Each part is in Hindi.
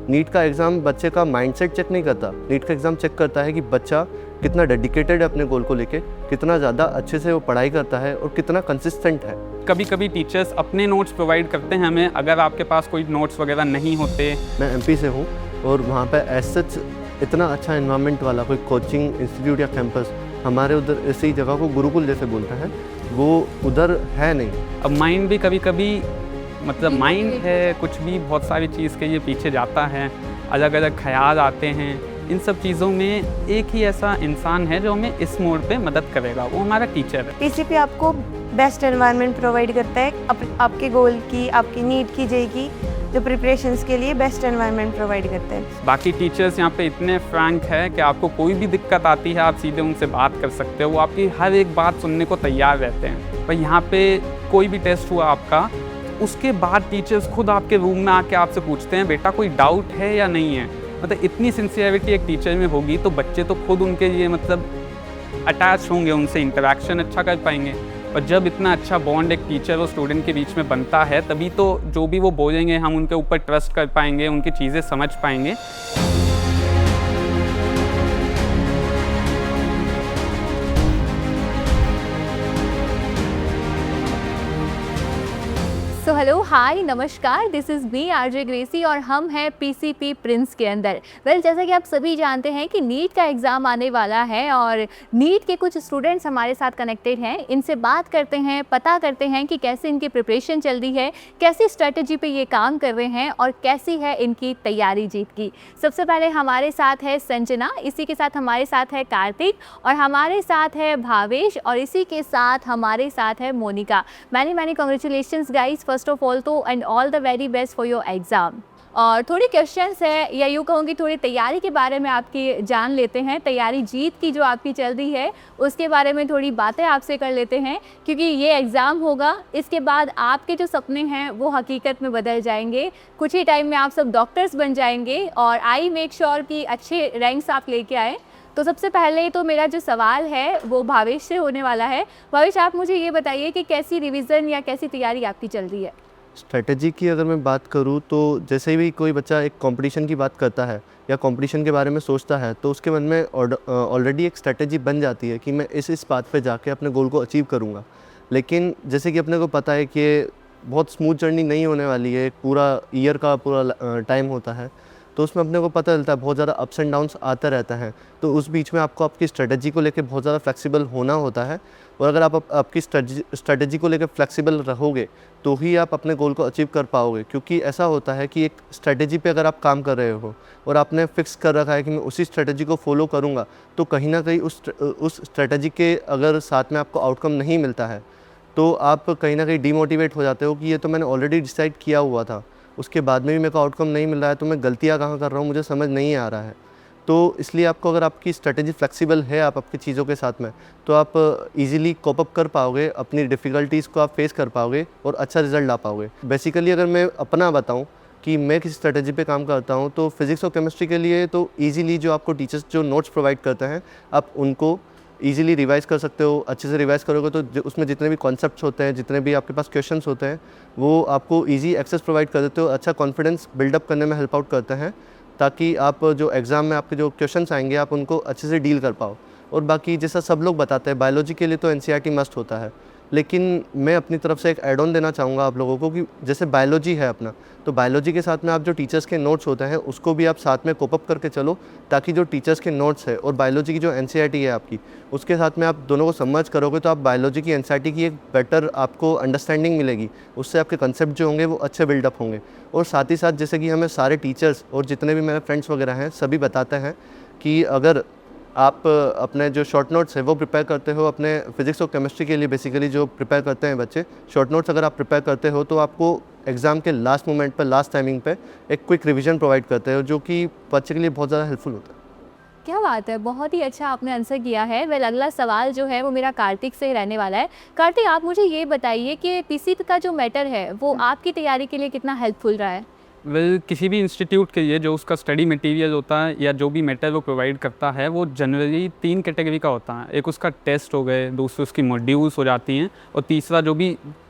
नीट का एग्ज़ाम बच्चे का माइंडसेट चेक नहीं करता, नीट का एग्ज़ाम चेक करता है कि बच्चा कितना डेडिकेटेड है अपने गोल को लेके, कितना ज़्यादा अच्छे से वो पढ़ाई करता है और कितना कंसिस्टेंट है। कभी कभी टीचर्स अपने नोट्स प्रोवाइड करते हैं हमें, अगर आपके पास कोई नोट्स वगैरह नहीं होते। मैं एमपी से हूँ और वहाँ पे एज सच इतना अच्छा इन्वायरमेंट वाला कोई कोचिंग इंस्टीट्यूट या कैंपस, हमारे उधर इसी जगह को गुरुकुल जैसे बोलते हैं, वो उधर है नहीं। अब माइंड भी कभी कभी मतलब माइंड है कुछ भी बहुत सारी चीज़ के ये पीछे जाता है, अलग अलग ख्याल आते हैं। इन सब चीज़ों में एक ही ऐसा इंसान है जो हमें इस मोड़ पे मदद करेगा, वो हमारा टीचर है। पीसीपी आपको बेस्ट एनवायरनमेंट प्रोवाइड करता है आपके गोल की, आपकी नीट की, जेई की जो प्रिपरेशंस के लिए बेस्ट एनवायरनमेंट प्रोवाइड करते हैं। बाकी टीचर्स यहाँ पे इतने फ्रैंक है कि आपको कोई भी दिक्कत आती है आप सीधे उनसे बात कर सकते हो, वो आपकी हर एक बात सुनने को तैयार रहते हैं। पर यहाँ पे कोई भी टेस्ट हुआ आपका, उसके बाद टीचर्स खुद आपके रूम में आके आपसे पूछते हैं बेटा कोई डाउट है या नहीं है। मतलब इतनी सिंसियरिटी एक टीचर में होगी तो बच्चे तो खुद उनके लिए मतलब अटैच होंगे, उनसे इंटरेक्शन अच्छा कर पाएंगे। और जब इतना अच्छा बॉन्ड एक टीचर और स्टूडेंट के बीच में बनता है, तभी तो जो भी वो बोलेंगे हम उनके ऊपर ट्रस्ट कर पाएंगे, उनकी चीज़ें समझ पाएंगे। सो हेलो हाय नमस्कार, this is me RJ Gracy और हम हैं पीसीपी प्रिंस के अंदर। जैसा कि आप सभी जानते हैं कि नीट का एग्ज़ाम आने वाला है और नीट के कुछ स्टूडेंट्स हमारे साथ कनेक्टेड हैं। इनसे बात करते हैं, पता करते हैं कि कैसे इनकी प्रिपरेशन चल रही है, कैसी स्ट्रेटजी पे ये काम कर रहे हैं और कैसी है इनकी तैयारी जीत की। सबसे पहले हमारे साथ है संजना, इसी के साथ हमारे साथ है कार्तिक और हमारे साथ है भावेश और इसी के साथ हमारे साथ है Monika. Many congratulations guys first of all तो, and all the very best for your exam. और थोड़ी क्वेश्चंस है या यूँ कहूँगी थोड़ी तैयारी के बारे में आपकी जान लेते हैं, तैयारी जीत की जो आपकी चल रही है उसके बारे में थोड़ी बातें आपसे कर लेते हैं, क्योंकि ये एग्ज़ाम होगा, इसके बाद आपके जो सपने हैं वो हकीकत में बदल जाएंगे। कुछ ही टाइम में आप सब डॉक्टर्स बन जाएंगे और आई मेक श्योर कि अच्छे रैंक्स आप लेके आए। तो सबसे पहले तो मेरा जो सवाल है वो भावेश से होने वाला है। भावेश, आप मुझे ये बताइए कि कैसी रिवीजन या कैसी तैयारी आपकी चल रही है? स्ट्रेटजी की अगर मैं बात करूँ तो जैसे भी कोई बच्चा एक कंपटीशन की बात करता है या कंपटीशन के बारे में सोचता है तो उसके मन में ऑलरेडी एक स्ट्रेटजी बन जाती है कि मैं इस बात पे जाके अपने गोल को अचीव करूँगा। लेकिन जैसे कि अपने को पता है कि ये बहुत स्मूथ जर्नी नहीं होने वाली है, पूरा ईयर का पूरा टाइम होता है, तो उसमें अपने को पता चलता है बहुत ज़्यादा अप्स एंड डाउन्स आते रहता है। तो उस बीच में आपको आपकी स्ट्रेटजी को लेकर बहुत ज़्यादा फ्लेक्सिबल होना होता है और अगर आप आपकी स्ट्रेटजी को लेकर फ्लेक्सिबल रहोगे तो ही आप अपने गोल को अचीव कर पाओगे। क्योंकि ऐसा होता है कि एक स्ट्रेटजी पे अगर आप काम कर रहे हो और आपने फिक्स कर रखा है कि मैं उसी स्ट्रेटजी को फॉलो करूँगा, तो कहीं ना कहीं उस स्ट्रेटजी के अगर साथ में आपको आउटकम नहीं मिलता है तो आप कहीं ना कहीं डीमोटिवेट हो जाते हो कि ये तो मैंने ऑलरेडी डिसाइड किया हुआ था, उसके बाद में भी मेरे को आउटकम नहीं मिल रहा है, तो मैं गलतियाँ कहाँ कर रहा हूँ मुझे समझ नहीं आ रहा है। तो इसलिए आपको अगर आपकी स्ट्रेटजी फ्लेक्सिबल है आप आपकी चीज़ों के साथ में, तो आप इजीली कोप अप कर पाओगे, अपनी डिफ़िकल्टीज़ को आप फेस कर पाओगे और अच्छा रिजल्ट ला पाओगे। बेसिकली अगर मैं अपना बताऊँ कि मैं किस स्ट्रेटजी पे काम करता हूँ, तो फिज़िक्स और केमिस्ट्री के लिए तो ईज़िली जो आपको टीचर्स जो नोट्स प्रोवाइड करते हैं आप उनको ईज़िली रिवाइज़ कर सकते हो। अच्छे से रिवाइज़ करोगे तो उसमें जितने भी कॉन्सेप्ट्स होते हैं, जितने भी आपके पास क्वेश्चंस होते हैं, वो आपको ईज़ी एक्सेस प्रोवाइड कर देते हो, अच्छा कॉन्फिडेंस बिल्डअप करने में हेल्प आउट करते हैं, ताकि आप जो एग्ज़ाम में आपके जो क्वेश्चंस आएंगे आप उनको अच्छे से डील कर पाओ। और बाकी जैसा सब लोग बताते हैं बायोलॉजी के लिए तो एनसीईआरटी मस्ट होता है, लेकिन मैं अपनी तरफ से एक ऐड ऑन देना चाहूँगा आप लोगों को कि जैसे बायोलॉजी है अपना, तो बायोलॉजी के साथ में आप जो टीचर्स के नोट्स होते हैं उसको भी आप साथ में कोप अप करके चलो, ताकि जो टीचर्स के नोट्स है और बायोलॉजी की जो एनसीईआरटी है आपकी, उसके साथ में आप दोनों को समझ करोगे तो आप बायोलॉजी की एनसीईआरटी की एक बेटर आपको अंडरस्टैंडिंग मिलेगी, उससे आपके कंसेप्ट जो होंगे वो अच्छे बिल्डअप होंगे। और साथ ही साथ जैसे कि हमें सारे टीचर्स और जितने भी मेरे फ्रेंड्स वगैरह हैं सभी बताते हैं कि अगर आप अपने जो शॉर्ट नोट्स है वो प्रिपेयर करते हो, अपने फिज़िक्स और केमिस्ट्री के लिए बेसिकली जो प्रिपेयर करते हैं बच्चे, शॉर्ट नोट्स अगर आप प्रिपेयर करते हो तो आपको एग्ज़ाम के लास्ट मोमेंट पर, लास्ट टाइमिंग पे एक क्विक रिवीजन प्रोवाइड करते हो, जो कि बच्चे के लिए बहुत ज़्यादा हेल्पफुल होता है। क्या बात है, बहुत ही अच्छा आपने आंसर किया है। अगला सवाल जो है वो मेरा कार्तिक से रहने वाला है। कार्तिक, आप मुझे ये बताइए कि पीसीपी का जो मैटर है वो आपकी तैयारी के लिए कितना हेल्पफुल रहा है? किसी भी इंस्टीट्यूट के लिए जो उसका स्टडी मटेरियल होता है या जो भी मैटर वो प्रोवाइड करता है वो जनरली 3 कैटेगरी का होता है। एक उसका टेस्ट हो गए, दूसरी उसकी मॉड्यूल्स हो जाती हैं और तीसरा जो भी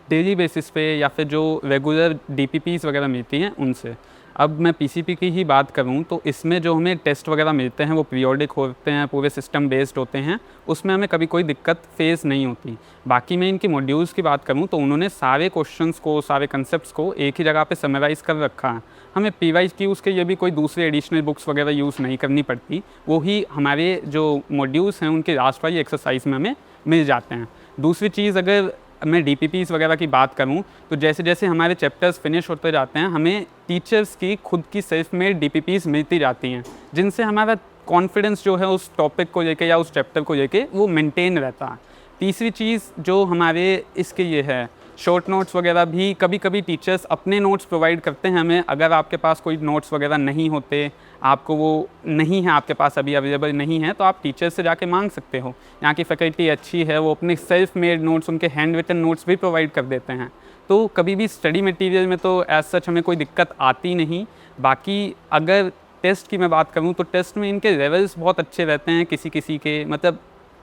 डेली बेसिस पे या फिर जो रेगुलर डीपीपीस वगैरह मिलती हैं उनसे। अब मैं पीसीपी की ही बात करूं तो इसमें जो हमें टेस्ट वगैरह मिलते हैं वो पीरियोडिक होते हैं, पूरे सिस्टम बेस्ड होते हैं, उसमें हमें कभी कोई दिक्कत फेस नहीं होती। बाकी मैं इनकी मॉड्यूल्स की बात करूं तो उन्होंने सारे क्वेश्चंस को, सारे कंसेप्ट्स को एक ही जगह पे समराइज़ कर रखा है। हमें PYQs के लिए भी कोई दूसरी एडिशनल बुक्स वगैरह यूज़ नहीं करनी पड़ती, वो ही हमारे जो मॉड्यूल्स हैं उनके लास्ट वाली एक्सरसाइज में हमें मिल जाते हैं। दूसरी चीज़, अगर मैं DPPs वगैरह की बात करूं तो जैसे जैसे हमारे चैप्टर्स फिनिश होते जाते हैं हमें टीचर्स की खुद की सेल्फ मेड DPPs मिलती जाती हैं, जिनसे हमारा कॉन्फिडेंस जो है उस टॉपिक को लेके या उस चैप्टर को लेके वो मेंटेन रहता है। तीसरी चीज़ जो हमारे इसके ये है, शॉर्ट नोट्स वगैरह भी कभी कभी टीचर्स अपने नोट्स प्रोवाइड करते हैं हमें। अगर आपके पास कोई नोट्स वगैरह नहीं होते, आपको वो नहीं है, आपके पास अभी अवेलेबल नहीं है, तो आप टीचर से जाके मांग सकते हो। यहाँ की फैकल्टी अच्छी है, वो अपने सेल्फ मेड नोट्स, उनके हैंड रिटन नोट्स भी प्रोवाइड कर देते हैं। तो कभी भी स्टडी मटेरियल में तो एज सच हमें कोई दिक्कत आती नहीं। बाकी अगर टेस्ट की मैं बात करूँ तो टेस्ट में इनके लेवल्स बहुत अच्छे रहते हैं। किसी किसी के मतलब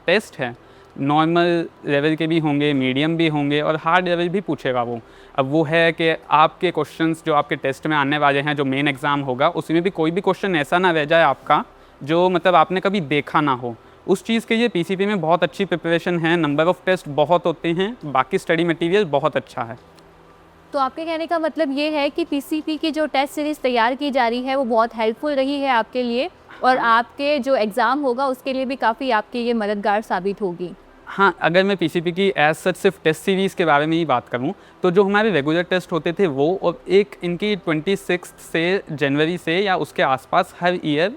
टेस्ट है नॉर्मल लेवल के भी होंगे, मीडियम भी होंगे और हार्ड लेवल भी पूछेगा वो। अब वो है कि आपके क्वेश्चंस जो आपके टेस्ट में आने वाले हैं, जो मेन एग्ज़ाम होगा, उसमें भी कोई भी क्वेश्चन ऐसा ना रह जाए आपका जो मतलब आपने कभी देखा ना हो। उस चीज़ के लिए पीसीपी में बहुत अच्छी प्रिपरेशन है, नंबर ऑफ़ टेस्ट बहुत होते हैं, बाकी स्टडी मटेरियल बहुत अच्छा है। तो आपके कहने का मतलब ये है कि पीसीपी की जो टेस्ट सीरीज़ तैयार की जा रही है वो बहुत हेल्पफुल रही है आपके लिए, और आपके जो एग्ज़ाम होगा उसके लिए भी काफ़ी आपके ये मददगार साबित होगी। हाँ, अगर मैं पीसीपी की एज सच सिर्फ टेस्ट सीरीज़ के बारे में ही बात करूँ तो जो हमारे रेगुलर टेस्ट होते थे वो, और एक इनकी 26 से जनवरी से या उसके आसपास हर ईयर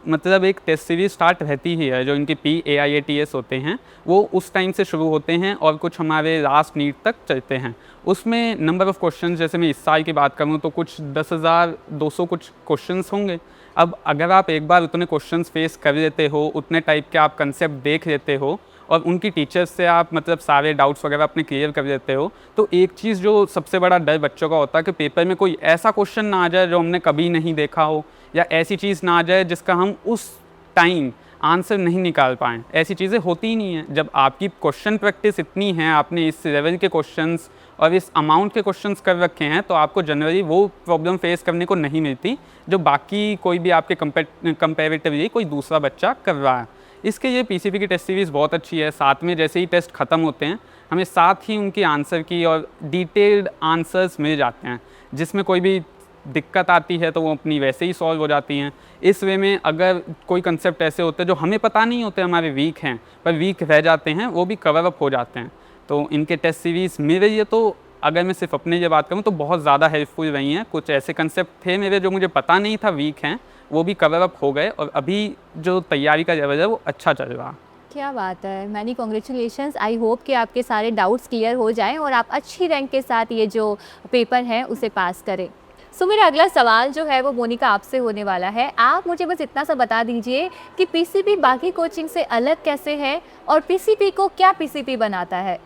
मतलब एक टेस्ट सीरीज़ स्टार्ट रहती ही है। जो इनके PAIATS होते हैं वो उस टाइम से शुरू होते हैं और कुछ हमारे लास्ट नीट तक चलते हैं। उसमें नंबर ऑफ़ क्वेश्चंस, जैसे मैं इस साल की बात करूँ तो कुछ 10,200 कुछ क्वेश्चंस होंगे। अब अगर आप एक बार उतने क्वेश्चंस फेस कर लेते हो, उतने टाइप के आप कंसेप्ट देख लेते हो और उनकी टीचर्स से आप मतलब सारे डाउट्स वगैरह अपने क्लियर कर देते हो, तो एक चीज़ जो सबसे बड़ा डर बच्चों का होता है कि पेपर में कोई ऐसा क्वेश्चन ना आ जाए जो हमने कभी नहीं देखा हो, या ऐसी चीज़ ना आ जाए जिसका हम उस टाइम आंसर नहीं निकाल पाएँ। ऐसी चीज़ें होती ही नहीं हैं। जब आपकी क्वेश्चन प्रैक्टिस इतनी है, आपने इस लेवल के क्वेश्चंस और इस अमाउंट के क्वेश्चंस कर रखे हैं, तो आपको जनरली वो प्रॉब्लम फेस करने को नहीं मिलती जो बाकी कोई भी आपके कंपेरेटिवली कोई दूसरा बच्चा कर रहा है। इसके लिए पीसीपी की टेस्ट सीरीज़ बहुत अच्छी है। साथ में जैसे ही टेस्ट ख़त्म होते हैं हमें साथ ही उनकी आंसर की और डिटेल्ड आंसर्स मिल जाते हैं, जिसमें कोई भी दिक्कत आती है तो वो अपनी वैसे ही सॉल्व हो जाती हैं। इस वे में अगर कोई कंसेप्ट ऐसे होते हैं जो हमें पता नहीं होते, हमारे वीक हैं पर वीक रह जाते हैं, वो भी कवर अप हो जाते हैं। तो इनके टेस्ट सीरीज़ मेरे लिए तो, अगर मैं सिर्फ अपने लिए बात करूँ तो बहुत ज़्यादा हेल्पफुल रही हैं। कुछ ऐसे कंसेप्ट थे मेरे जो मुझे पता नहीं था वीक हैं, वो भी कवर अप हो गए और अभी जो तैयारी का लेवल है वो अच्छा चल रहा। क्या बात है, मैनी कॉन्ग्रेचुलेशंस। आई होप कि आपके सारे डाउट्स क्लियर हो जाएं और आप अच्छी रैंक के साथ ये जो पेपर है उसे पास करें। सो मेरा अगला सवाल जो है वो मोनिका आपसे होने वाला है। आप मुझे बस इतना सा बता दीजिए कि पीसीपी बाकी कोचिंग से अलग कैसे है और पीसीपी को क्या पीसीपी बनाता है?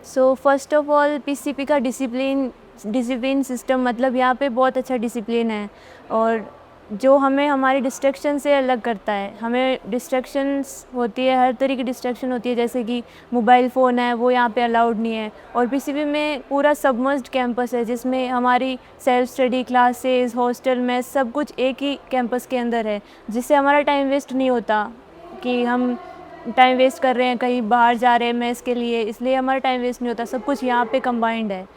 So first of all PCP का डिसिप्लिन सिस्टम, मतलब यहाँ पे बहुत अच्छा डिसिप्लिन है, और जो हमें हमारी डिस्ट्रैक्शन से अलग करता है। हमें डिस्ट्रैक्शंस होती है, हर तरह की डिस्ट्रैक्शन होती है, जैसे कि मोबाइल फ़ोन है वो यहाँ पे अलाउड नहीं है। और पीसीपी में पूरा सबमर्ज्ड कैंपस है जिसमें हमारी सेल्फ स्टडी क्लासेस, हॉस्टल में सब कुछ एक ही कैंपस के अंदर है, जिससे हमारा टाइम वेस्ट नहीं होता कि हम टाइम वेस्ट कर रहे हैं कहीं बाहर जा रहे हैं मेस के लिए, इसलिए हमारा टाइम वेस्ट नहीं होता। सब कुछ यहाँ पे कंबाइंड है।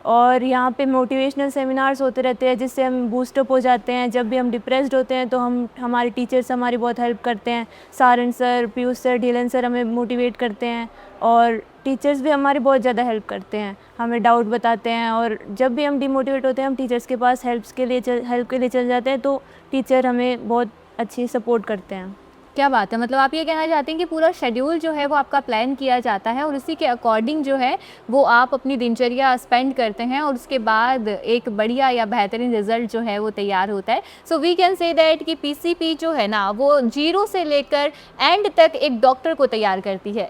और यहाँ पे मोटिवेशनल सेमिनार्स होते रहते हैं जिससे हम बूस्टअप हो जाते हैं। जब भी हम डिप्रेस्ड होते हैं तो हमारे टीचर्स हमारी बहुत हेल्प करते हैं। Saran sir, Piyush sir, Dhillon sir हमें मोटिवेट करते हैं, और टीचर्स भी हमारी बहुत ज़्यादा हेल्प करते हैं, हमें डाउट बताते हैं। और जब भी हम डिमोटिवेट होते हैं हम टीचर्स के पास हेल्प के लिए चल जाते हैं, तो टीचर हमें बहुत अच्छी सपोर्ट करते हैं। क्या बात है, मतलब आप ये कहना चाहते हैं कि पूरा शेड्यूल जो है वो आपका प्लान किया जाता है और उसी के अकॉर्डिंग जो है वो आप अपनी दिनचर्या स्पेंड करते हैं और उसके बाद एक बढ़िया या बेहतरीन रिजल्ट जो है वो तैयार होता है। So we can say that कि पीसीपी जो है ना वो जीरो से लेकर एंड तक एक डॉक्टर को तैयार करती है।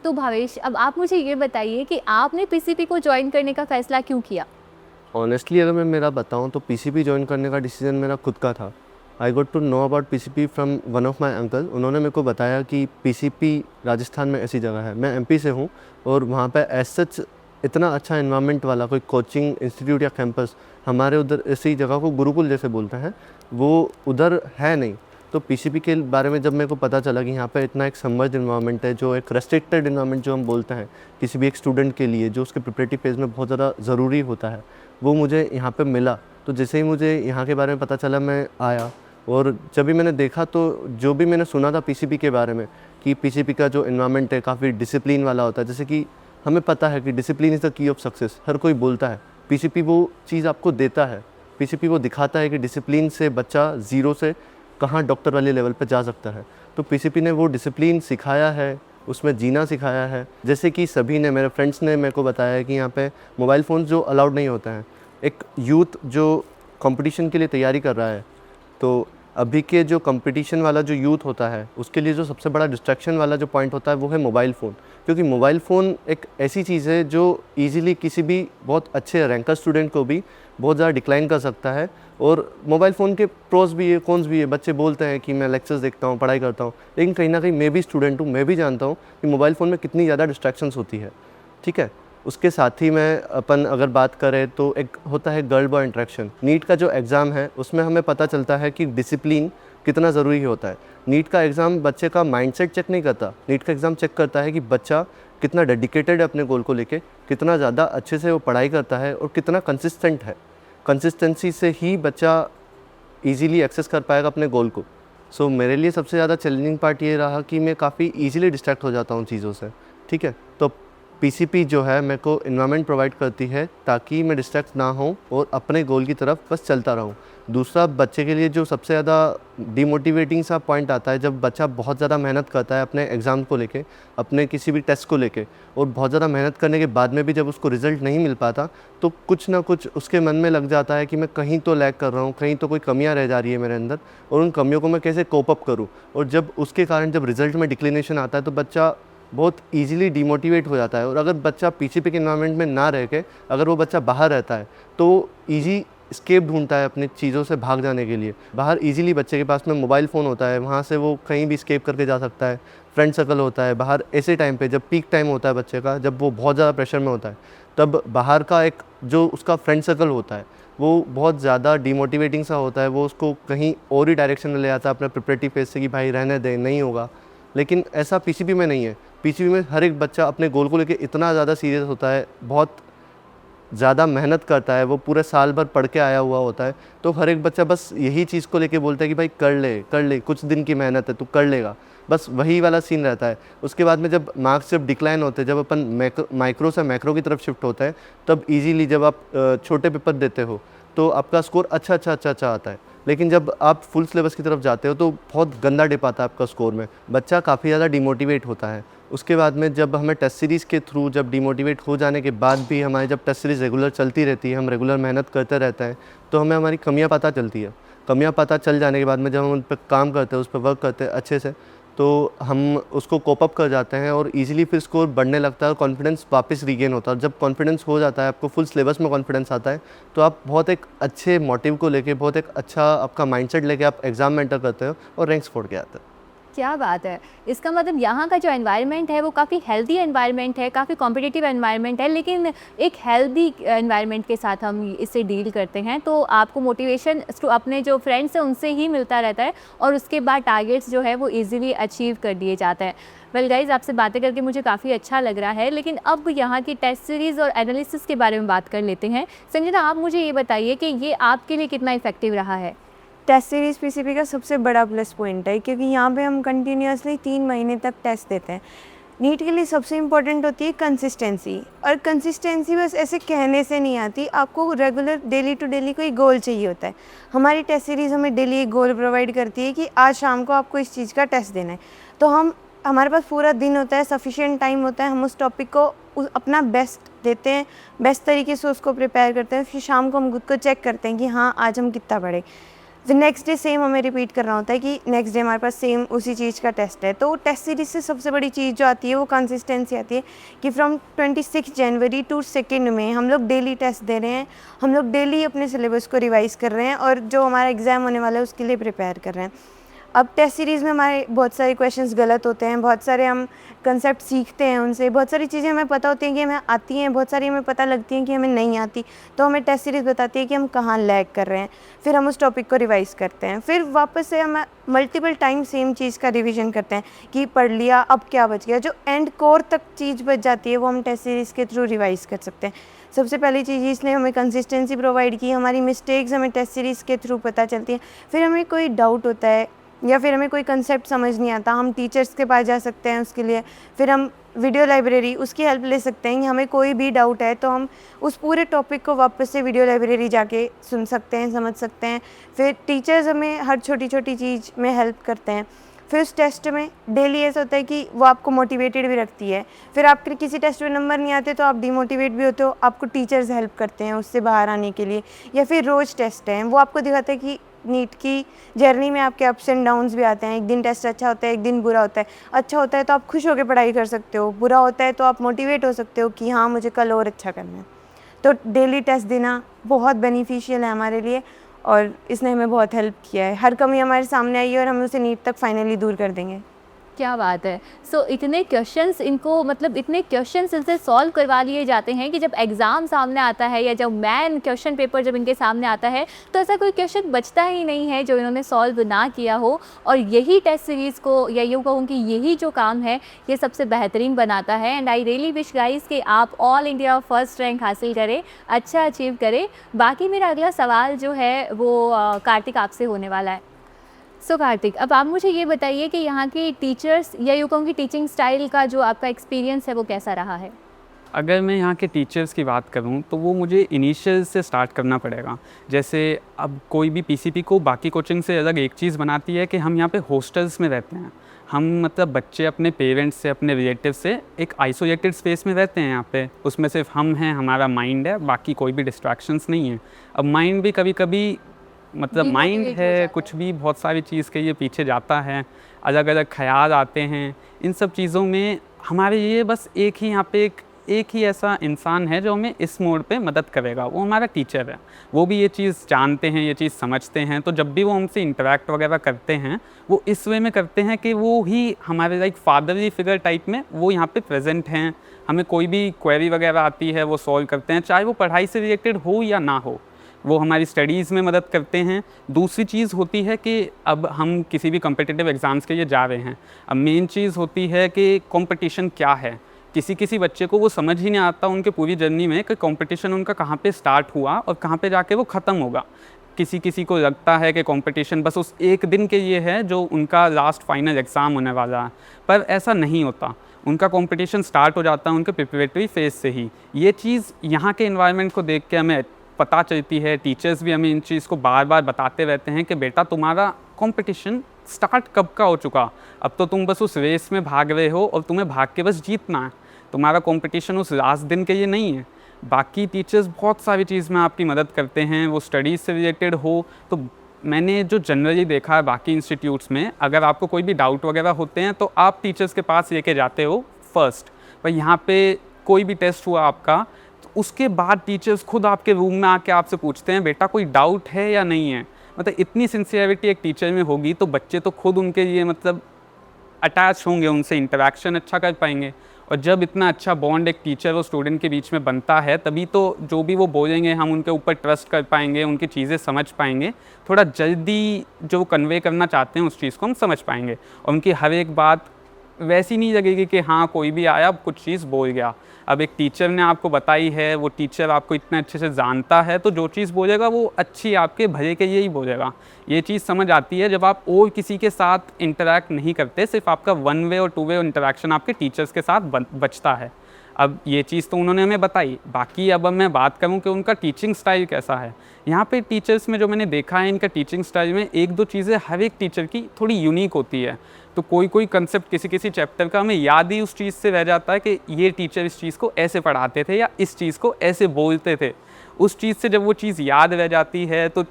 तो भावेश, अब आप मुझे ये बताइए कि आपने पीसीपी को ज्वाइन करने का फ़ैसला क्यों किया? ऑनेस्टली अगर मैं मेरा बताऊं तो पीसीपी ज्वाइन करने का डिसीजन मेरा खुद का था। I got to know about PCP from one of my uncle. उन्होंने मेरे को बताया कि पीसीपी राजस्थान में ऐसी जगह है। मैं एमपी से हूँ और वहाँ पे एज सच इतना अच्छा एनवायरनमेंट वाला कोई कोचिंग इंस्टीट्यूट या कैंपस, हमारे उधर ऐसी जगह को गुरुकुल जैसे बोलते हैं, वो उधर है नहीं। तो पीसीपी के बारे में जब मेरे को पता चला कि यहाँ पे इतना एक समर्ज्ड इन्वायरमेंट है, जो एक रेस्ट्रिक्टेड इन्वायरमेंट जो हम बोलते हैं किसी भी एक स्टूडेंट के लिए, जो उसके प्रिपरेटिव फेज़ में बहुत ज़्यादा ज़रूरी होता है, वो मुझे यहाँ पे मिला। तो जैसे ही मुझे यहाँ के बारे में पता चला, मैं आया और जब भी मैंने देखा तो जो भी मैंने सुना था पीसीपी के बारे में कि पीसीपी का जो इन्वायरमेंट है काफ़ी डिसिप्लिन वाला होता है। जैसे कि हमें पता है कि discipline is the key of success, हर कोई बोलता है। पीसीपी वो चीज़ आपको देता है, पीसीपी वो दिखाता है कि डिसिप्लिन से बच्चा ज़ीरो से कहाँ डॉक्टर वाले लेवल पे जा सकता है। तो पीसीपी ने वो डिसिप्लिन सिखाया है, उसमें जीना सिखाया है। जैसे कि सभी ने, मेरे फ्रेंड्स ने मेरे को बताया है कि यहाँ पे मोबाइल फ़ोन जो अलाउड नहीं होता है। एक यूथ जो कंपटीशन के लिए तैयारी कर रहा है, तो अभी के जो कंपटीशन वाला जो यूथ होता है, उसके लिए जो सबसे बड़ा डिस्ट्रैक्शन वाला जो पॉइंट होता है वो है मोबाइल फ़ोन। क्योंकि मोबाइल फ़ोन एक ऐसी चीज़ है जो ईज़िली किसी भी बहुत अच्छे रैंकर स्टूडेंट को भी बहुत ज़्यादा डिक्लाइन कर सकता है। और मोबाइल फ़ोन के प्रोस भी है, कॉन्स भी है। बच्चे बोलते हैं कि मैं लेक्चर्स देखता हूँ, पढ़ाई करता हूँ, लेकिन कहीं ना कहीं मैं भी स्टूडेंट हूँ, मैं भी जानता हूँ कि मोबाइल फ़ोन में कितनी ज़्यादा डिस्ट्रैक्शंस होती है। ठीक है, उसके साथ ही मैं अपन अगर बात करें तो एक होता है गर्ल बॉय इंट्रैक्शन। नीट का जो एग्ज़ाम है उसमें हमें पता चलता है कि डिसिप्लिन कितना ज़रूरी होता है। नीट का एग्ज़ाम बच्चे का माइंडसेट चेक नहीं करता, नीट का एग्ज़ाम चेक करता है कि बच्चा कितना डेडिकेटेड है अपने गोल को लेके, कितना ज़्यादा अच्छे से वो पढ़ाई करता है और कितना कंसिस्टेंट है। कंसिस्टेंसी से ही बच्चा ईज़िली एक्सेस कर पाएगा अपने गोल को। सो मेरे लिए सबसे ज़्यादा चैलेंजिंग पार्ट ये रहा कि मैं काफ़ी ईज़िली डिस्ट्रैक्ट हो जाता हूँ चीज़ों से। ठीक है, तो पीसीपी जो है मेरे को इन्वायरमेंट प्रोवाइड करती है ताकि मैं डिस्ट्रैक्ट ना हूँ और अपने गोल की तरफ बस चलता रहूँ। दूसरा, बच्चे के लिए जो सबसे ज़्यादा डिमोटिवेटिंग सा पॉइंट आता है, जब बच्चा बहुत ज़्यादा मेहनत करता है अपने एग्ज़ाम को लेके, अपने किसी भी टेस्ट को लेके, और बहुत ज़्यादा मेहनत करने के बाद में भी जब उसको रिज़ल्ट नहीं मिल पाता, तो कुछ ना कुछ उसके मन में लग जाता है कि मैं कहीं तो लैग कर रहा हूँ, कहीं तो कोई कमियाँ रह जा रही है मेरे अंदर, और उन कमियों को मैं कैसे कोप अप करूँ। और जब उसके कारण जब रिज़ल्ट में डिक्लिनेशन आता है तो बच्चा बहुत ईज़िली डिमोटिवेट हो जाता है। और अगर बच्चा पीसीपी के एनवायरनमेंट में ना रह के अगर वो बच्चा बाहर रहता है तो ईज़ी एस्केप ढूंढता है अपनी चीज़ों से भाग जाने के लिए। बाहर ईज़िली बच्चे के पास में मोबाइल फ़ोन होता है, वहाँ से वो कहीं भी एस्केप करके जा सकता है। फ्रेंड सर्कल होता है बाहर, ऐसे टाइम पे जब पीक टाइम होता है बच्चे का, जब वो बहुत ज़्यादा प्रेशर में होता है, तब बाहर का एक जो उसका फ्रेंड सर्कल होता है वो बहुत ज़्यादा डिमोटिवेटिंग सा होता है। वो उसको कहीं और ही डायरेक्शन में ले जाता है अपने प्रिपरेटिव फेज से कि भाई रहने दे, नहीं होगा। लेकिन ऐसा पीसीपी में नहीं है। पीसीपी में हर एक बच्चा अपने गोल को लेके इतना ज़्यादा सीरियस होता है, बहुत ज़्यादा मेहनत करता है, वो पूरे साल भर पढ़ के आया हुआ होता है। तो हर एक बच्चा बस यही चीज़ को लेके बोलता है कि भाई कर ले, कुछ दिन की मेहनत है, तू कर लेगा। बस वही वाला सीन रहता है। उसके बाद में जब मार्क्स जब डिक्लाइन होते हैं, जब अपन माइक्रो से मैक्रो की तरफ शिफ्ट होता है, तब ईजीली जब आप छोटे पेपर देते हो तो आपका स्कोर अच्छा आता है। लेकिन जब आप फुल सिलेबस की तरफ जाते हो तो बहुत गंदा डिप आता है आपका स्कोर में, बच्चा काफ़ी ज़्यादा डिमोटिवेट होता है। उसके बाद में जब हमें टेस्ट सीरीज़ के थ्रू जब डिमोटिवेट हो जाने के बाद भी हमारी जब टेस्ट सीरीज़ रेगुलर चलती रहती है, हम रेगुलर मेहनत करते रहते हैं, तो हमें हमारी कमियां पता चलती है। कमियां पता चल जाने के बाद में जब हम उन पर काम करते हैं, उस पर वर्क करते हैं अच्छे से, तो हम उसको कोप अप कर जाते हैं और इजीली फिर स्कोर बढ़ने लगता है और कॉन्फिडेंस वापस रीगेन होता है। और जब कॉन्फिडेंस हो जाता है, आपको फुल सिलेबस में कॉन्फिडेंस आता है, तो आप बहुत एक अच्छे मोटिव को लेके, बहुत एक अच्छा आपका माइंडसेट लेके आप एग्ज़ाम में एंटर करते हो और रैंक्स फोड़ के आते हैं। क्या बात है। इसका मतलब यहाँ का जो एनवायरनमेंट है वो काफ़ी हेल्दी एनवायरनमेंट है, काफ़ी कॉम्पिटिटिव एनवायरनमेंट है, लेकिन एक हेल्दी एनवायरनमेंट के साथ हम इससे डील करते हैं। तो आपको मोटिवेशन अपने जो फ्रेंड्स हैं उनसे ही मिलता रहता है और उसके बाद टारगेट्स जो है वो इजीली अचीव कर दिए जाते हैं। वेल गाइज़, आपसे बातें करके मुझे काफ़ी अच्छा लग रहा है, लेकिन अब यहाँ की टेस्ट सीरीज़ और एनालिसिस के बारे में बात कर लेते हैं। संजना, आप मुझे ये बताइए कि ये आपके लिए कितना इफेक्टिव रहा है? टेस्ट सीरीज़ पीसीपी का सबसे बड़ा प्लस पॉइंट है, क्योंकि यहाँ पे हम कंटिन्यूसली 3 महीने तक टेस्ट देते हैं। नीट के लिए सबसे इम्पोर्टेंट होती है कंसिस्टेंसी, और कंसिस्टेंसी बस ऐसे कहने से नहीं आती, आपको रेगुलर डेली टू डेली कोई गोल चाहिए होता है। हमारी टेस्ट सीरीज़ हमें डेली एक गोल प्रोवाइड करती है कि आज शाम को आपको इस चीज़ का टेस्ट देना है। तो हमारे पास पूरा दिन होता है, सफिशिएंट टाइम होता है, हम उस टॉपिक को अपना बेस्ट देते हैं, बेस्ट तरीके से उसको प्रिपेयर करते हैं। फिर शाम को हम खुद को चेक करते हैं कि हाँ आज हम कितना पढ़े। फिर नेक्स्ट डे सेम हमें रिपीट करना होता है कि नेक्स्ट डे हमारे पास सेम उसी चीज़ का टेस्ट है। तो टेस्ट सीरीज से सबसे बड़ी चीज़ जो आती है वो कंसिस्टेंसी आती है कि फ्रॉम 26 जनवरी टू 2 मई हम लोग डेली टेस्ट दे रहे हैं, हम लोग डेली अपने सिलेबस को रिवाइज़ कर रहे हैं और जो हमारा एग्ज़ाम होने वाला है उसके लिए प्रिपेयर कर रहे हैं। अब टेस्ट सीरीज़ में हमारे बहुत सारे क्वेश्चंस गलत होते हैं, बहुत सारे हम कंसेप्ट सीखते हैं उनसे, बहुत सारी चीज़ें हमें पता होती हैं कि हमें आती हैं, बहुत सारी हमें पता लगती हैं कि हमें नहीं आती, तो हमें टेस्ट सीरीज़ बताती है कि हम कहाँ लैग कर रहे हैं। फिर हम उस टॉपिक को रिवाइज़ करते हैं, फिर वापस से हम मल्टीपल टाइम सेम चीज़ का रिवीजन करते हैं कि पढ़ लिया, अब क्या बच गया। जो एंड कोर तक चीज़ बच जाती है वो हम टेस्ट सीरीज़ के थ्रू रिवाइज़ कर सकते हैं। सबसे पहली चीज़ इसने हमें कंसिस्टेंसी प्रोवाइड की, हमारी मिस्टेक्स हमें टेस्ट सीरीज़ के थ्रू पता चलती हैं। फिर हमें कोई डाउट होता है या फिर हमें कोई कंसेप्ट समझ नहीं आता, हम टीचर्स के पास जा सकते हैं उसके लिए। फिर हम वीडियो लाइब्रेरी उसकी हेल्प ले सकते हैं कि हमें कोई भी डाउट है तो हम उस पूरे टॉपिक को वापस से वीडियो लाइब्रेरी जाके सुन सकते हैं, समझ सकते हैं। फिर टीचर्स हमें हर छोटी छोटी चीज़ में हेल्प करते हैं। फिर उस टेस्ट में डेली ऐसा होता है कि वो आपको मोटिवेटेड भी रखती है। फिर आपके किसी टेस्ट में नंबर नहीं आते तो आप डिमोटिवेट भी होते हो, आपको टीचर्स हेल्प करते हैं उससे बाहर आने के लिए। या फिर रोज़ टेस्ट हैं, वो आपको दिखाता है कि नीट की जर्नी में आपके अप्स एंड डाउन्स भी आते हैं। एक दिन टेस्ट अच्छा होता है, एक दिन बुरा होता है। अच्छा होता है तो आप खुश होकर पढ़ाई कर सकते हो, बुरा होता है तो आप मोटिवेट हो सकते हो कि हाँ मुझे कल और अच्छा करना है। तो डेली टेस्ट देना बहुत बेनिफिशियल है हमारे लिए और इसने हमें बहुत हेल्प किया है। हर कमी हमारे सामने आई है और हम उसे नीट तक फाइनली दूर कर देंगे। क्या बात है। सो इतने क्वेश्चंस इनको मतलब इतने क्वेश्चंस इनसे सॉल्व करवा लिए जाते हैं कि जब एग्ज़ाम सामने आता है या जब मेन क्वेश्चन पेपर जब इनके सामने आता है तो ऐसा कोई क्वेश्चन बचता ही नहीं है जो इन्होंने सॉल्व ना किया हो। और यही टेस्ट सीरीज़ को या यूँ कहूँ कि यही जो काम है ये सबसे बेहतरीन बनाता है। And I really wish guys कि आप ऑल इंडिया फर्स्ट रैंक हासिल करें, अच्छा अचीव करें। बाकी मेरा अगला सवाल जो है वो कार्तिक आपसे होने वाला है। सो कार्तिक, अब आप मुझे ये बताइए कि यहाँ के टीचर्स या यूँ कहूँ कि टीचिंग स्टाइल का जो आपका एक्सपीरियंस है वो कैसा रहा है? अगर मैं यहाँ के टीचर्स की बात करूँ तो वो मुझे इनिशियल से स्टार्ट करना पड़ेगा। जैसे अब कोई भी पीसीपी को बाकी कोचिंग से अलग एक चीज़ बनाती है कि हम यहाँ पे हॉस्टल्स में रहते हैं। हम मतलब बच्चे अपने पेरेंट्स से, अपने रिलेटिव से एक आइसोलेटेड स्पेस में रहते हैं यहाँ पे। उसमें सिर्फ हम हैं, हमारा माइंड है, बाकी कोई भी डिस्ट्रैक्शंस नहीं है। अब माइंड भी कभी कभी मतलब माइंड है, कुछ भी बहुत सारी चीज़ के ये पीछे जाता है, अलग अलग ख्याल आते हैं। इन सब चीज़ों में हमारे लिए बस एक ही यहाँ पे एक ही ऐसा इंसान है जो हमें इस मोड पे मदद करेगा, वो हमारा टीचर है। वो भी ये चीज़ जानते हैं, ये चीज़ समझते हैं, तो जब भी वो हमसे इंटरेक्ट वगैरह करते हैं वो इस वे में करते हैं कि वो ही हमारे लाइक फादरली फिगर टाइप में वो यहाँ पे प्रेजेंट हैं। हमें कोई भी क्वेरी वगैरह आती है वो सॉल्व करते हैं, चाहे वो पढ़ाई से रिलेटेड हो या ना हो। वो हमारी स्टडीज़ में मदद करते हैं। दूसरी चीज़ होती है कि अब हम किसी भी कॉम्पिटिटिव एग्ज़ाम्स के लिए जा रहे हैं। अब मेन चीज़ होती है कि कंपटीशन क्या है। किसी बच्चे को वो समझ ही नहीं आता उनके पूरी जर्नी में कि कंपटीशन उनका कहाँ पे स्टार्ट हुआ और कहाँ पे जाके वो ख़त्म होगा। किसी को लगता है कि कंपटीशन बस उस एक दिन के लिए है जो उनका लास्ट फाइनल एग्ज़ाम होने वाला है, पर ऐसा नहीं होता। उनका कंपटीशन स्टार्ट हो जाता है उनके प्रिपरेटरी फेज़ से ही। ये चीज़ यहाँ के इन्वायरमेंट को देख के हमें पता चलती है। टीचर्स भी हमें इन चीज़ को बार बार बताते रहते हैं कि बेटा तुम्हारा कंपटीशन स्टार्ट कब का हो चुका, अब तो तुम बस उस रेस में भाग रहे हो और तुम्हें भाग के बस जीतना है। तुम्हारा कंपटीशन उस लास्ट दिन के लिए नहीं है। बाकी टीचर्स बहुत सारी चीज़ में आपकी मदद करते हैं, वो स्टडीज़ से रिलेटेड हो। तो मैंने जो जनरली देखा है बाकी इंस्टीट्यूट्स में, अगर आपको कोई भी डाउट वगैरह होते हैं तो आप टीचर्स के पास लेके जाते हो फर्स्ट। पर यहाँ पे कोई भी टेस्ट हुआ आपका तो उसके बाद टीचर्स खुद आपके रूम में आके आपसे पूछते हैं बेटा कोई डाउट है या नहीं है। मतलब इतनी सिंसियरिटी एक टीचर में होगी तो बच्चे तो खुद उनके लिए मतलब अटैच होंगे, उनसे इंटरेक्शन अच्छा कर पाएंगे। और जब इतना अच्छा बॉन्ड एक टीचर और स्टूडेंट के बीच में बनता है तभी तो जो भी वो बोलेंगे हम उनके ऊपर ट्रस्ट कर पाएंगे, उनकी चीज़ें समझ पाएंगे, थोड़ा जल्दी जो कन्वे करना चाहते हैं उस चीज़ को हम समझ पाएंगे। और उनकी हर एक बात वैसी नहीं लगेगी कि हाँ कोई भी आया अब कुछ चीज़ बोल गया। अब एक टीचर ने आपको बताई है, वो टीचर आपको इतने अच्छे से जानता है, तो जो चीज़ बोलेगा वो अच्छी आपके भले के लिए ही बोलेगा। ये चीज़ समझ आती है जब आप और किसी के साथ इंटरेक्ट नहीं करते, सिर्फ आपका वन वे और टू वे इंटरेक्शन आपके टीचर्स के साथ बचता है। अब ये चीज़ तो उन्होंने हमें बताई। बाकी अब मैं बात करूँ कि उनका टीचिंग स्टाइल कैसा है। यहाँ पे टीचर्स में जो मैंने देखा है इनका टीचिंग स्टाइल में एक दो चीज़ें हर एक टीचर की थोड़ी यूनिक होती है। तो कोई कंसेप्ट किसी चैप्टर का हमें याद ही उस चीज़ से रह जाता है कि ये टीचर इस चीज़ को ऐसे पढ़ाते थे या इस चीज़ को ऐसे बोलते थे। उस चीज़ से जब वो चीज़ याद रह जाती है तो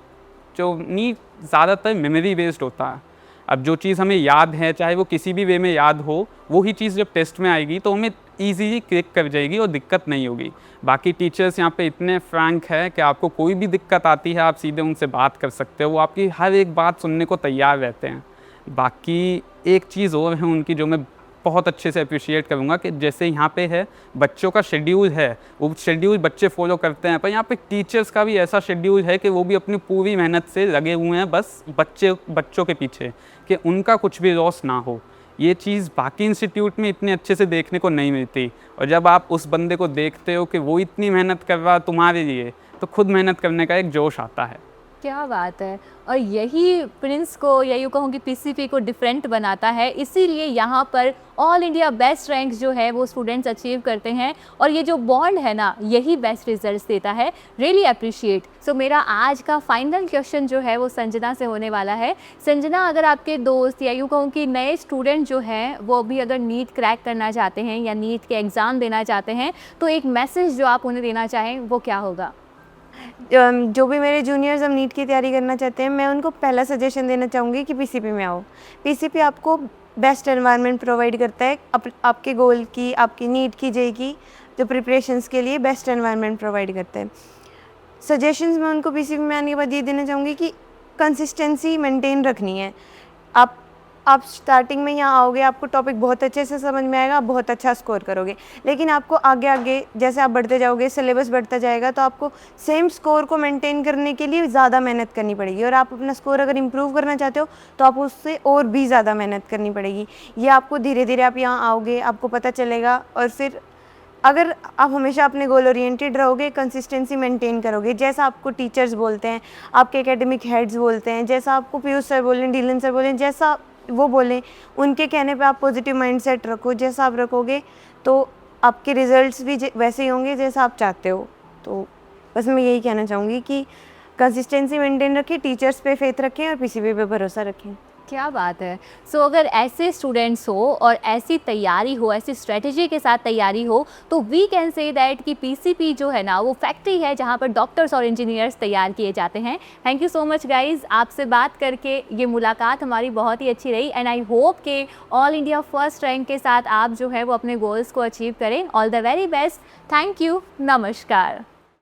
जो नहीं ज़्यादातर मेमोरी बेस्ड होता है। अब जो चीज़ हमें याद है चाहे वो किसी भी वे में याद हो, वही चीज़ जब टेस्ट में आएगी तो हमें ईजीली क्लिक कर जाएगी और दिक्कत नहीं होगी। बाकी टीचर्स यहाँ पे इतने फ्रैंक है कि आपको कोई भी दिक्कत आती है आप सीधे उनसे बात कर सकते हो, वो आपकी हर एक बात सुनने को तैयार रहते हैं। बाकी एक चीज़ और है उनकी जो मैं बहुत अच्छे से अप्रिशिएट करूँगा कि जैसे यहाँ पे है बच्चों का शेड्यूल है, वो शेड्यूल बच्चे फॉलो करते हैं, पर यहाँ पे टीचर्स का भी ऐसा शेड्यूल है कि वो भी अपनी पूरी मेहनत से लगे हुए हैं बस बच्चों के पीछे, कि उनका कुछ भी लॉस ना हो। ये चीज़ बाकी इंस्टीट्यूट में इतने अच्छे से देखने को नहीं मिलती, और जब आप उस बंदे को देखते हो कि वो इतनी मेहनत कर रहा है तुम्हारे लिए, तो खुद मेहनत करने का एक जोश आता है। क्या बात है। और यही प्रिंस को, या यूँ कहूँ कि पीसीपी को डिफरेंट बनाता है, इसीलिए यहाँ पर ऑल इंडिया बेस्ट रैंक जो है वो स्टूडेंट्स अचीव करते हैं, और ये जो बॉन्ड है ना, यही बेस्ट रिजल्ट्स देता है। Really appreciate. सो मेरा आज का फाइनल क्वेश्चन जो है वो संजना से होने वाला है। संजना, अगर आपके दोस्त या यूँ कहूँ कि नए स्टूडेंट जो हैं वो भी अगर नीट क्रैक करना चाहते हैं या नीट के एग्ज़ाम देना चाहते हैं, तो एक मैसेज जो आप उन्हें देना चाहें वो क्या होगा? जो भी मेरे जूनियर्स हम नीट की तैयारी करना चाहते हैं, मैं उनको पहला सजेशन देना चाहूँगी कि पीसीपी में आओ। पीसीपी आपको बेस्ट एनवायरनमेंट प्रोवाइड करता है, आपके गोल की, आपकी नीट की, जेई की जो प्रिपरेशंस के लिए बेस्ट एनवायरनमेंट प्रोवाइड करता है। सजेशंस मैं उनको पीसीपी में आने के बाद ये देना चाहूँगी कि कंसिस्टेंसी मेंटेन रखनी है। आप स्टार्टिंग में यहाँ आओगे, आपको टॉपिक बहुत अच्छे से समझ में आएगा, आप बहुत अच्छा स्कोर करोगे, लेकिन आपको आगे आगे जैसे आप बढ़ते जाओगे, सिलेबस बढ़ता जाएगा, तो आपको सेम स्कोर को मेंटेन करने के लिए ज़्यादा मेहनत करनी पड़ेगी, और आप अपना स्कोर अगर इम्प्रूव करना चाहते हो तो आप उससे और भी ज़्यादा मेहनत करनी पड़ेगी। ये आपको धीरे धीरे आप यहाँ आओगे, आपको पता चलेगा, और फिर अगर आप हमेशा अपने गोल ओरिएंटेड रहोगे, कंसिस्टेंसी मेंटेन करोगे, जैसा आपको टीचर्स बोलते हैं, आपके एकेडमिक हेड्स बोलते हैं, जैसा आपको पीयूष सर बोलें, डीलन सर बोलें, जैसा वो बोलें, उनके कहने पे आप पॉजिटिव माइंडसेट रखो। जैसा आप रखोगे तो आपके रिजल्ट्स भी वैसे ही होंगे जैसा आप चाहते हो। तो बस मैं यही कहना चाहूँगी कि कंसिस्टेंसी मेंटेन रखें, टीचर्स पे फेथ रखें और पीसीपी पे भरोसा रखें। क्या बात है। सो अगर ऐसे स्टूडेंट्स हो और ऐसी तैयारी हो, ऐसी स्ट्रेटजी के साथ तैयारी हो, तो वी कैन से दैट कि पीसीपी जो है ना वो फैक्ट्री है जहाँ पर डॉक्टर्स और इंजीनियर्स तैयार किए जाते हैं। Thank you so much guys, आपसे बात करके ये मुलाकात हमारी बहुत ही अच्छी रही, एंड आई होप कि ऑल इंडिया फर्स्ट रैंक के साथ आप जो है वो अपने गोल्स को अचीव करें। All the very best. Thank you. नमस्कार।